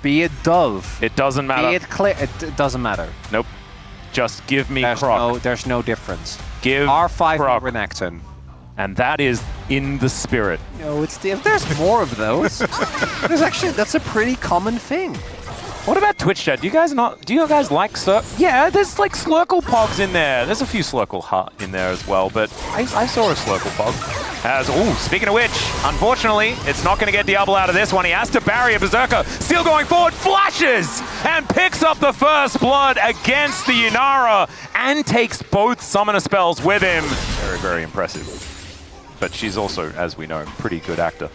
be it Dove. It doesn't matter. Be it clear. It doesn't matter. Nope. Just give me Croc. There's no difference. Give R5 Croc. over Necton. And that is in the spirit. No, it's there's more of those. That's a pretty common thing. What about Twitch chat? Do you guys like Yeah, there's like Slurkle Pogs in there. There's a few Slurkle Hut in there as well, but I saw a Slurkle Pog. Speaking of which, unfortunately, it's not going to get Diablo out of this one. He has to barrier Berserker. Still going forward, flashes, and picks up the first blood against the Yunara, and takes both summoner spells with him. Very, very impressive. But she's also, as we know, pretty good actor.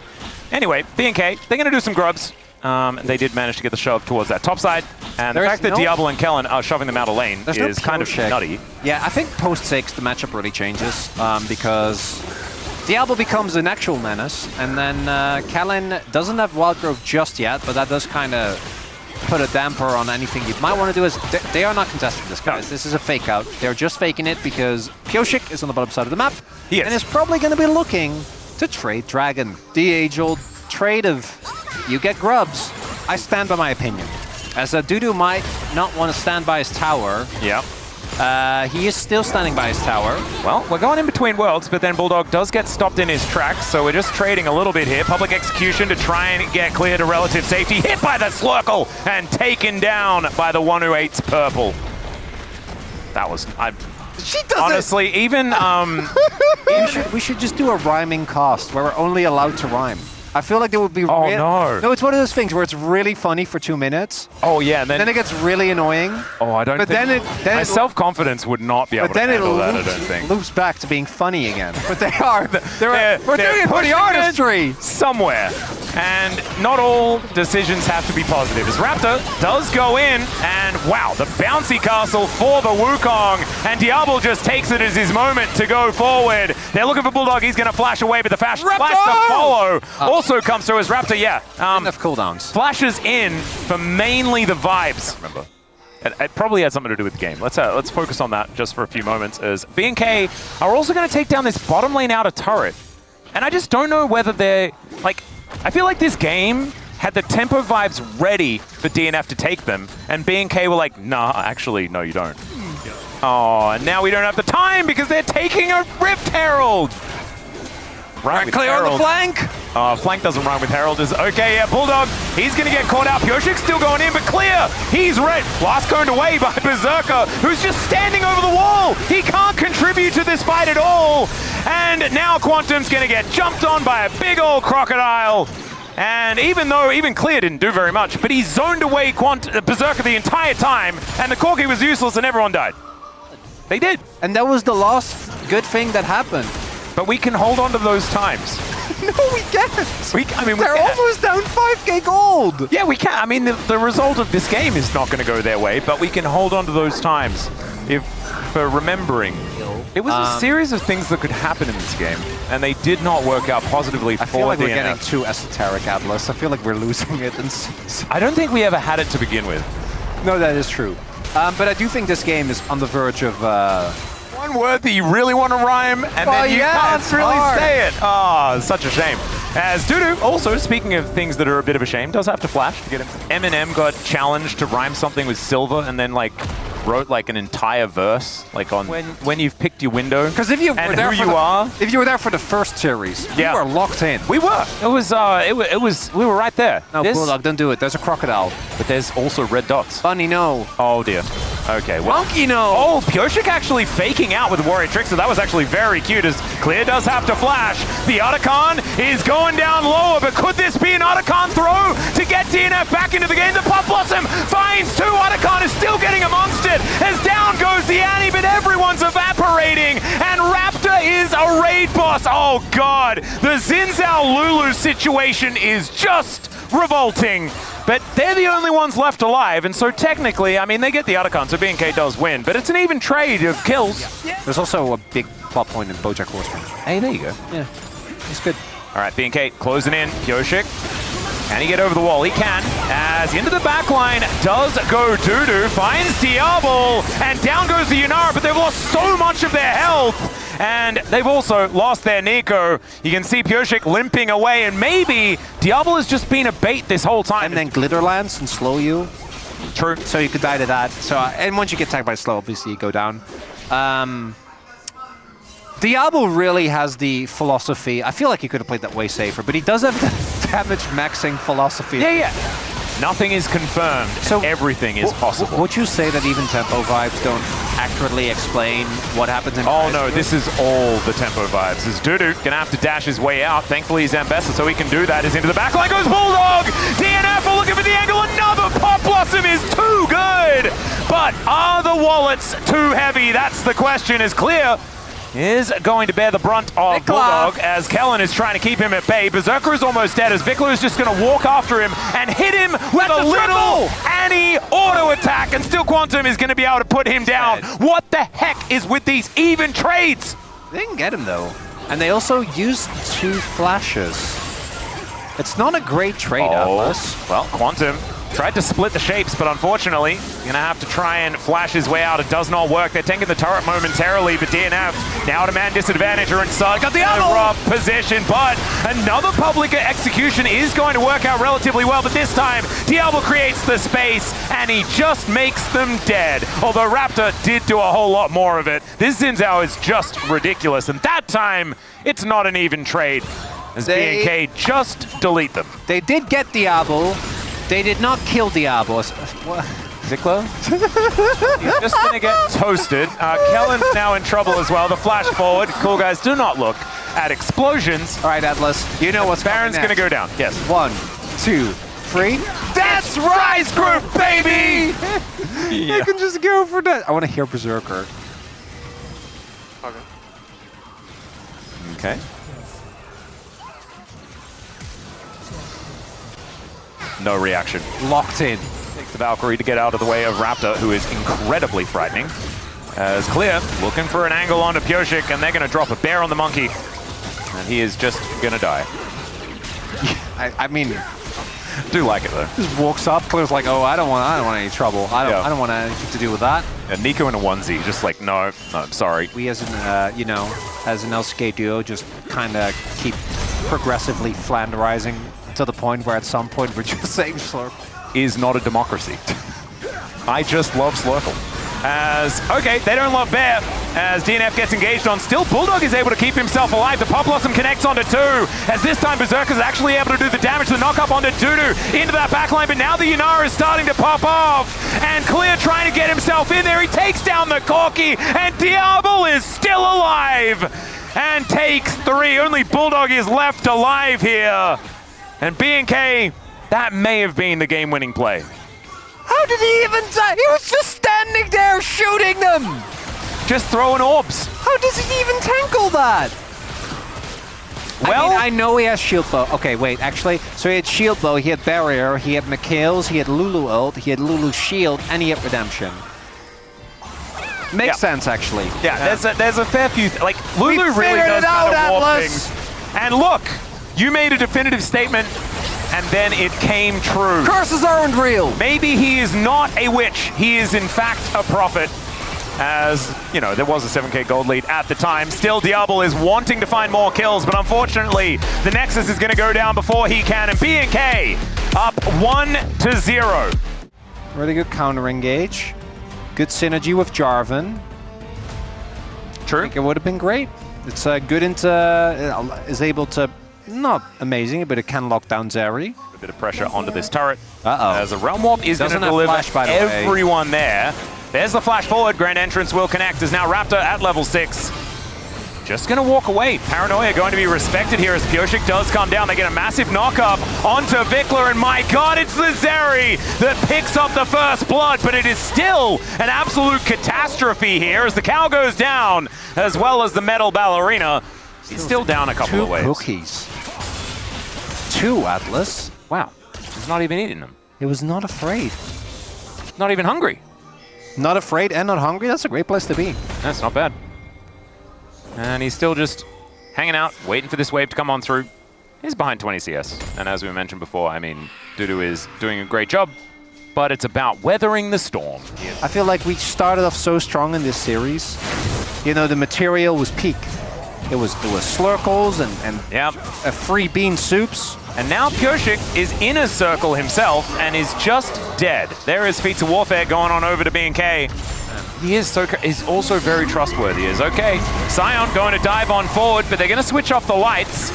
Anyway, BNK, they're going to do some grubs. They did manage to get the shove towards that top side. And the fact that Diablo and Kellen are shoving them out of lane is kind of nutty. Yeah, I think post 6, the matchup really changes because Diablo becomes an actual menace, and then Kellen doesn't have Wild Growth just yet, but that does kind of put a damper on anything you might want to do. They are not contesting this, guys. No. This is a fake out. They're just faking it because Pioshik is on the bottom side of the map, and is probably going to be looking to trade Dragon. The age-old trade of you get grubs. I stand by my opinion. As Dudu might not want to stand by his tower. Yeah. He is still standing by his tower. Well, we're going in between worlds, but then Bulldog does get stopped in his tracks, so we're just trading a little bit here. Public execution to try and get clear to relative safety. Hit by the Slurkle and taken down by the one who hates purple. That was... She does honestly, it. Even... we should just do a rhyming cast where we're only allowed to rhyme. I feel like there would be... Oh, no. No, it's one of those things where it's really funny for 2 minutes. Oh, yeah. And then it gets really annoying. Oh, I don't think... Then my self-confidence would not be able to handle that, I don't think. Loops back to being funny again. But they are... We're doing it for the artistry! Somewhere. And not all decisions have to be positive. As Raptor does go in, and wow, the bouncy castle for the Wukong. And Diablo just takes it as his moment to go forward. They're looking for Bulldog. He's going to flash away, but the flash to follow also comes through as Raptor, enough cooldowns. Flashes in for mainly the vibes. Remember, it probably has something to do with the game. Let's focus on that just for a few moments, as BNK are also going to take down this bottom lane outer turret. And I just don't know whether they're, like, I feel like this game had the tempo vibes ready for DNF to take them, and BNK were like, nah, actually, no, you don't. Oh, and now we don't have the time because they're taking a Rift Herald. Right, clear on the flank. Flank doesn't rhyme with Herald. Okay, yeah, Bulldog, he's going to get caught out. Pioshik's still going in, but clear. He's red. Last coned away by Berserker, who's just standing over the wall. He can't contribute to this fight at all. And now Quantum's going to get jumped on by a big old crocodile. And even Clear didn't do very much, but he zoned away Berserker the entire time, and the Corki was useless and everyone died. They did. And that was the last good thing that happened. But we can hold on to those times. No, we can't. They're almost down 5k gold. Yeah, we can. I mean, the result of this game is not going to go their way, but we can hold on to those times for remembering. It was a series of things that could happen in this game, and they did not work out positively for DNF. I feel like we're getting too esoteric, Atlas. I feel like we're losing it. I don't think we ever had it to begin with. No, that is true. But I do think this game is on the verge of... one word that you really want to rhyme, and then you can't really say it. Oh, such a shame. As Dudu, also, speaking of things that are a bit of a shame, does have to flash to get him. Eminem got challenged to rhyme something with silver, and then, like, wrote, like, an entire verse, like, on when you've picked your window. Because if you were there if you were there for the first series, you were locked in. We were. It was, we were right there. No, Bulldog, don't do it. There's a crocodile. But there's also red dots. Bunny, no. Oh, dear. Okay, well. Monkey, no. Oh, Pioshik actually faking out with Warrior Trickster. That was actually very cute, as Clear does have to flash. The Otacon is going down lower, but could this be an Otacon throw to get DNF back into the game? The Pop Blossom finds two. Otacon is still getting amongst it, as down goes the Annie, but everyone's evaporating, and Raptor is a raid boss. Oh, God. The Xin Zhao Lulu situation is just revolting. But they're the only ones left alive, and so technically, I mean, they get the Otacon, so BNK does win, but it's an even trade of kills. Yeah. There's also a big plot point in BoJack Horseman. Hey, there you go. Yeah, it's good. All right, BNK closing in. Pioshik, can he get over the wall? He can, as into the back line does go Dudu, finds Diablo, and down goes the Yunara, but they've lost so much of their health. And they've also lost their Nico. You can see FEARX limping away, and maybe Diablo has just been a bait this whole time. And then glitter lands and slow you. True. So you could die to that. So and once you get attacked by slow, obviously you go down. Diablo really has the philosophy. I feel like he could have played that way safer, but he does have the damage maxing philosophy. Yeah. Nothing is confirmed, so everything is possible. Would you say that even tempo vibes don't accurately explain what happens in Oh no, this is all the tempo vibes. As Dudu gonna have to dash his way out. Thankfully he's Ambessa, so he can do that. Is into the back line goes Bulldog! DNF are looking for the angle. Another Pop Blossom is too good! But are the wallets too heavy? That's the question. Is Clear is going to bear the brunt of Bulldog as Kellen is trying to keep him at bay. Berserker is almost dead as Vikler is just going to walk after him and hit him with a little Annie auto attack, and still Quantum is going to be able to put him down. What the heck is with these even trades? They didn't get him though. And they also used 2 flashes. It's not a great trade, Atlas. Well, Quantum tried to split the shapes, but unfortunately, gonna have to try and flash his way out. It does not work. They're taking the turret momentarily, but DNF now at a man disadvantage are inside. Got the rough position, but another public execution is going to work out relatively well, but this time, Diablo creates the space, and he just makes them dead. Although Raptor did do a whole lot more of it. This Zinzao is just ridiculous, and that time, it's not an even trade, as BNK just delete them. They did get Diablo. They did not kill Diablo. Ziklo? He's just going to get toasted. Kellen's now in trouble as well. The flash forward. Cool guys, do not look at explosions. All right, Atlas. You know what's Baron's going to go down. Yes. 1, 2, 3. That's Rise Group, baby! I can just go for that. I want to hear Berserker. Okay. No reaction. Locked in. Takes the Valkyrie to get out of the way of Raptor, who is incredibly frightening. As Clear looking for an angle onto FEARX, and they're going to drop a bear on the monkey. And he is just going to die. I mean, do like it though. Just walks up. Clear's like, oh, I don't want any trouble. I don't want anything to do with that. And Nico in a onesie, just like, no, I'm sorry. We as an, you know, as an LCK duo, just kind of keep progressively flanderizing to the point where at some point we're just saying Slurp is not a democracy. I just love Slurple. As, okay, they don't love Bear. As DNF gets engaged on, still Bulldog is able to keep himself alive. The Pop Blossom connects onto 2. As this time Berserker is actually able to do the damage, the knock up onto Dudu into that backline, but now the Yanara is starting to pop off. And Clear trying to get himself in there. He takes down the Corki, and Diablo is still alive and takes 3. Only Bulldog is left alive here. And BNK, that may have been the game-winning play. How did he even die? He was just standing there shooting them! Just throwing orbs. How does he even tackle that? Well, I mean, I know he has shield bow. Okay, wait, actually, so he had shield bow, he had barrier, he had Mikhail's, he had Lulu ult, he had Lulu's shield, and he had redemption. Makes sense, actually. Yeah, there's a fair few, like, Lulu really does kind of warp things. And look, you made a definitive statement, and then it came true. Curses aren't real. Maybe he is not a witch. He is, in fact, a prophet. As, you know, there was a 7k gold lead at the time. Still, Diablo is wanting to find more kills, but unfortunately, the Nexus is going to go down before he can, and BNK up 1-0. Really good counter engage. Good synergy with Jarvan. True. I think it would have been great. It's good into, is able to, not amazing, but it can lock down Zeri. A bit of pressure onto this turret. Uh-oh. As a Realm Warp is going to deliver flash, by the everyone there. There's the flash forward. Grand Entrance will connect as now Raptor at level 6. Just going to walk away. Paranoia going to be respected here as FEARX does come down. They get a massive knock-up onto Vikler, and my god, it's the Zeri that picks up the first blood, but it is still an absolute catastrophe here as the cow goes down, as well as the metal ballerina. He's still down a couple of waves. 2 cookies. 2, Atlas. Wow. He's not even eating them. He was not afraid. Not even hungry. Not afraid and not hungry? That's a great place to be. That's not bad. And he's still just hanging out, waiting for this wave to come on through. He's behind 20 CS. And as we mentioned before, I mean, Dudu is doing a great job, but it's about weathering the storm. I feel like we started off so strong in this series. you know, the material was peak. It was slurkles and Yep. free bean soups. And now FEARX is in a circle himself and is just dead. There is Feats of Warfare going on over to BNK. He is also very trustworthy. Is okay. Sion going to dive on forward, but they're going to switch off the lights.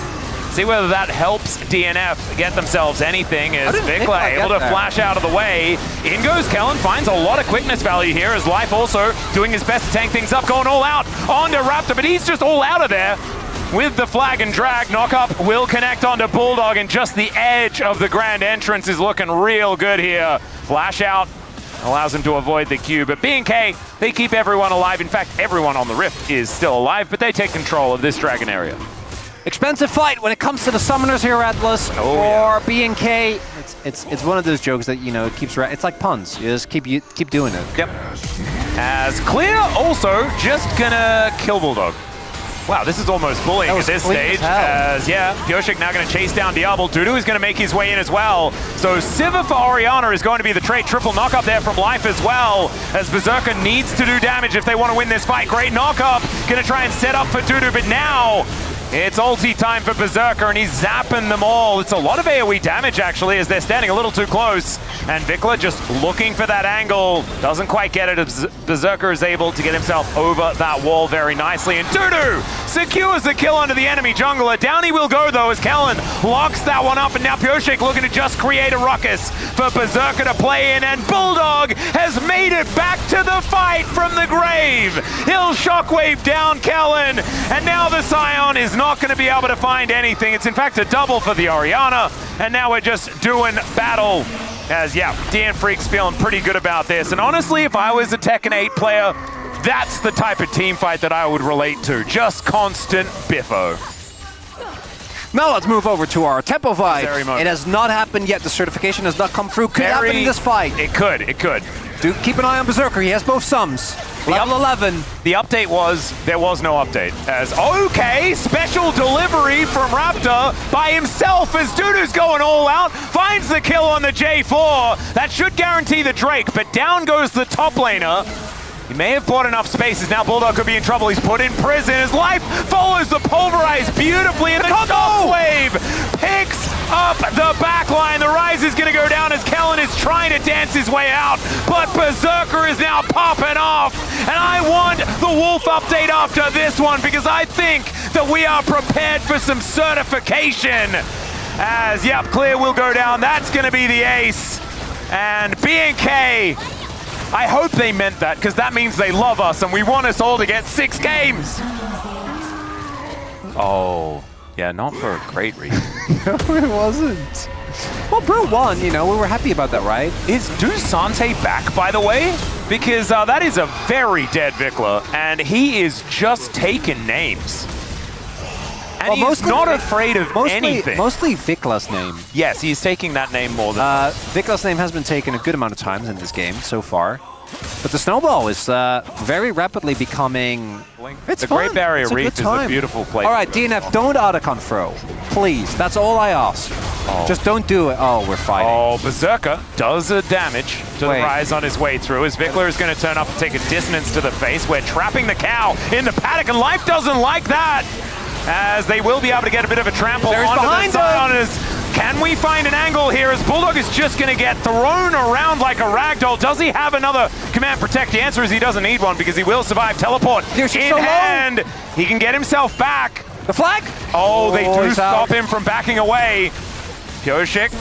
See whether that helps DNF get themselves anything. As Vikla able to flash out of the way. In goes Kellen, finds a lot of quickness value here as Life also doing his best to tank things up, going all out onto Raptor, but he's just all out of there with the flag and drag. Knockup will connect onto Bulldog, and just the edge of the grand entrance is looking real good here. Flash out allows him to avoid the Q, but BNK, they keep everyone alive. In fact, everyone on the Rift is still alive, but they take control of this dragon area. Expensive fight when it comes to the summoners here, Atlas. For BNK, it's one of those jokes that, you know, it keeps. It's like puns. You just keep doing it. Yep. As Clear also just gonna kill Bulldog. Wow, this is almost bullying at this stage. As FEARX now gonna chase down Diablo. Dudu is gonna make his way in as well. So Siva for Orianna is going to be the trade. Triple knock up there from Life as well, as Berserker needs to do damage if they want to win this fight. Great knock up. Gonna try and set up for Dudu, but now it's ulti time for Berserker, and he's zapping them all. It's a lot of AoE damage, actually, as they're standing a little too close. And Vikla just looking for that angle. Doesn't quite get it, as Berserker is able to get himself over that wall very nicely. And Dudu secures the kill onto the enemy jungler. Down he will go, though, as Kellen locks that one up. And now FEARX looking to just create a ruckus for Berserker to play in. And Bulldog has made it back to the fight from the grave. He'll shockwave down Kellen. And now the Sion is not going to be able to find anything. It's in fact a double for the Orianna, and now we're just doing battle. As DN FEARX feeling pretty good about this. And honestly, if I was a Tekken 8 player, that's the type of team fight that I would relate to. Just constant biffo. Now let's move over to our tempo vibes. It has not happened yet. The certification has not come through. Could happen in this fight. It could. Do keep an eye on Berserker. He has both sums. Level 11. The update was, there was no update. As, okay, special delivery from Raptor by himself as Dudu's going all out, finds the kill on the J4. That should guarantee the Drake, but down goes the top laner. He may have bought enough spaces. Now Bulldog could be in trouble. He's put in prison. His Life follows the Pulverize beautifully, and the Shockwave picks up the back line. The Rise is going to go down as Kellen is trying to dance his way out, but Berserker is now popping off. And I want the Wolf update after this one, because I think that we are prepared for some certification. As, Clear will go down. That's going to be the ace. And BNK, I hope they meant that, because that means they love us and we want us all to get 6 games. Oh, yeah, not for a great reason. No, it wasn't. Well, Bro won, you know, we were happy about that, right? Is Dusante back, by the way? Because that is a very dead Vikla, and he is just taking names. And he's not afraid of anything. Mostly Vikla's name. Yes, he's taking that name more than... Vikla's name has been taken a good amount of times in this game so far. But the snowball is very rapidly becoming... It's the fun. Great Barrier Reef is a beautiful place. All right, DNF, don't Otacon throw. Please, that's all I ask. Just don't do it. Oh, we're fighting. Oh, Berserker does a damage to the Rise on his way through, as Vikla is going to turn up and take a dissonance to the face. We're trapping the cow in the paddock, and Life doesn't like that, as they will be able to get a bit of a trample onto the Sion. Can we find an angle here, as Bulldog is just going to get thrown around like a ragdoll? Does he have another command protect? The answer is he doesn't need one, because he will survive teleport in hand. He can get himself back. The flag? Oh, they do stop him from backing away. FEARX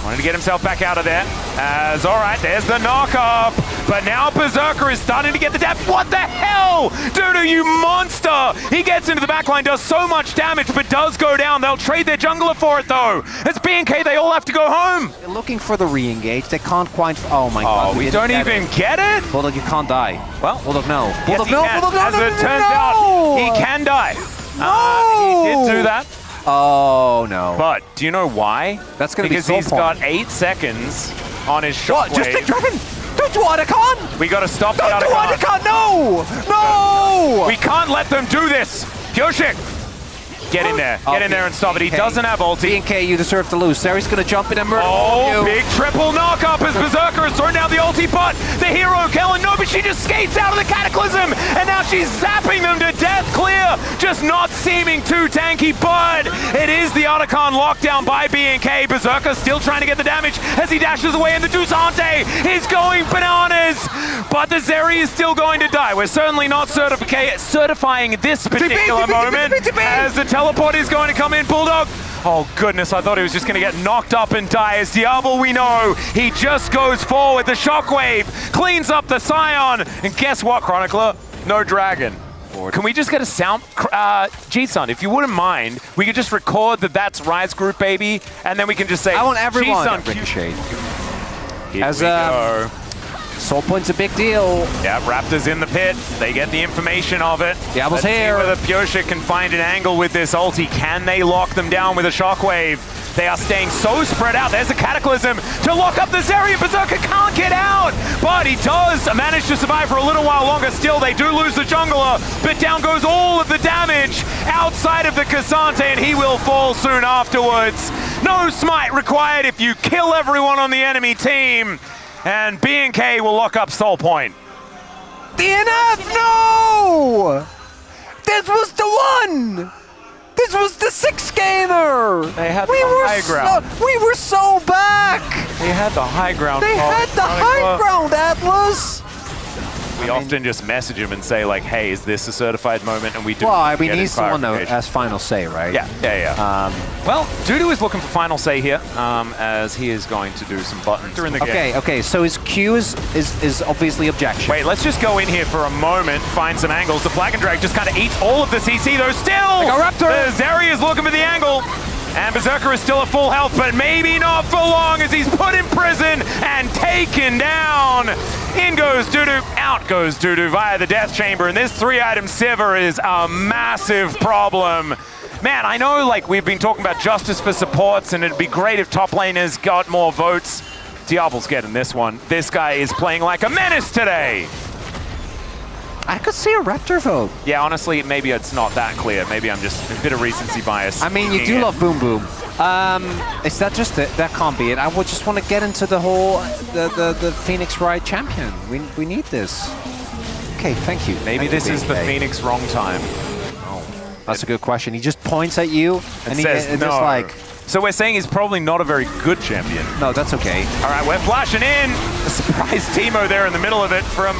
wanted to get himself back out of there. As, all right, there's the knock-up. But now Berserker is starting to get the depth. What the hell? Dudu, you monster! He gets into the backline, does so much damage, but does go down. They'll trade their jungler for it, though. It's BNK, they all have to go home. They're looking for the re-engage. They can't quite... Oh, my God. We don't even get it? Bulldog, you can't die. Well, Bulldog, no. Yes, Bulldog, no. Bulldog, no. As it turns out, he can die. No! He did do that. Oh, no. But do you know why? That's going to be because he's got 8 seconds on his shockwave. What? Just take Dragon! Don't do Otacon! We got to stop the Don't do Otacon! No! No! We can't let them do this! FEARX! Get in there. Get in there and stop it. He doesn't have ulti. BNK, you deserve to lose. Sari's going to jump in and murder all of you. Big triple knock-up as Berserker has thrown down the ulti. ulti, but the hero, Kellen, no, but she just skates out of the Cataclysm, and now she's zapping them to death. Clear, just not seeming too tanky, but it is the Otacon lockdown by BNK. Berserker still trying to get the damage as he dashes away, and the Dusante is going bananas, but the Zeri is still going to die. We're certainly not certifying this particular moment as the teleport is going to come in. Bulldog, oh goodness, I thought he was just going to get knocked up and die. As Diablo, we know, he just goes forward. The Shockwave cleans up the Scion, and guess what, Chronicler? No dragon. Can we just get a sound? G-Sun, if you wouldn't mind, we could just record that that's Rise Group, baby, and then we can just say, I want everyone G-Sun, Ricochet. Here we go. Soul Point's a big deal. Yeah, Raptors in the pit. They get the information of it. Diablo's Let's here. see whether Pioshik can find an angle with this ulti. Can they lock them down with a Shockwave? They are staying so spread out. There's a Cataclysm to lock up the Zeri. Berserker can't get out, but he does manage to survive for a little while longer. Still, they do lose the jungler, but down goes all of the damage outside of the Cassante, and he will fall soon afterwards. No smite required if you kill everyone on the enemy team, and BNK will lock up Soul Point. DNF, no! This was the one! This was the 6-gamer! They had the high ground. We were so back! They had the high ground. They had the high ground, Atlas! We often just message him and say, like, hey, is this a certified moment? And we do. Well, I mean, he's the one that has final say, right? Yeah. Well, Dudu is looking for final say here, as he is going to do some buttons in the game. Okay, so his Q is obviously objection. Wait, let's just go in here for a moment, find some angles. The Flag and Drag just kind of eats all of the CC, though. Still, the Zeri is looking for the angle. And Berserker is still at full health, but maybe not for long as he's put in prison and taken down. In goes Dudu, out goes Dudu via the Death Chamber, and this 3-item Sivir is a massive problem. Man, I know, like, we've been talking about justice for supports, and it'd be great if top laners got more votes. Diablo's getting this one. This guy is playing like a menace today. I could see a Raptor vote. Yeah, honestly, maybe it's not that clear. Maybe I'm just a bit of recency bias. I mean, you do love Boom Boom. Is that just it? That can't be it. I would just want to get into the whole, the Phoenix Ride champion. We need this. Okay, thank you. Maybe this is the Phoenix wrong time. Oh, that's a good question. He just points at you and says no. Just like... So we're saying he's probably not a very good champion. No, that's okay. All right, we're flashing in. A surprise Teemo there in the middle of it from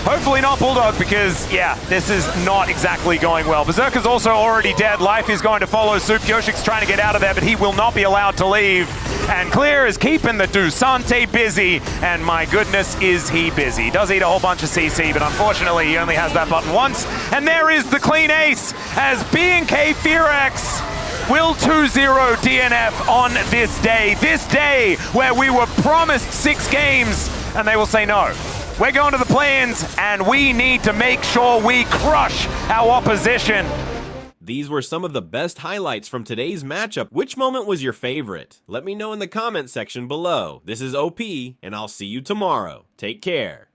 hopefully not Bulldog, because, yeah, this is not exactly going well. Berserker's also already dead. Life is going to follow suit. Yoshik's trying to get out of there, but he will not be allowed to leave. And Clear is keeping the Dusante busy, and my goodness, is he busy. He does eat a whole bunch of CC, but unfortunately, he only has that button once. And there is the clean ace as BNK FEARX will 2-0 DNF on this day where we were promised 6 games, and they will say no. We're going to the play-ins, and we need to make sure we crush our opposition. These were some of the best highlights from today's matchup. Which moment was your favorite? Let me know in the comment section below. This is OP, and I'll see you tomorrow. Take care.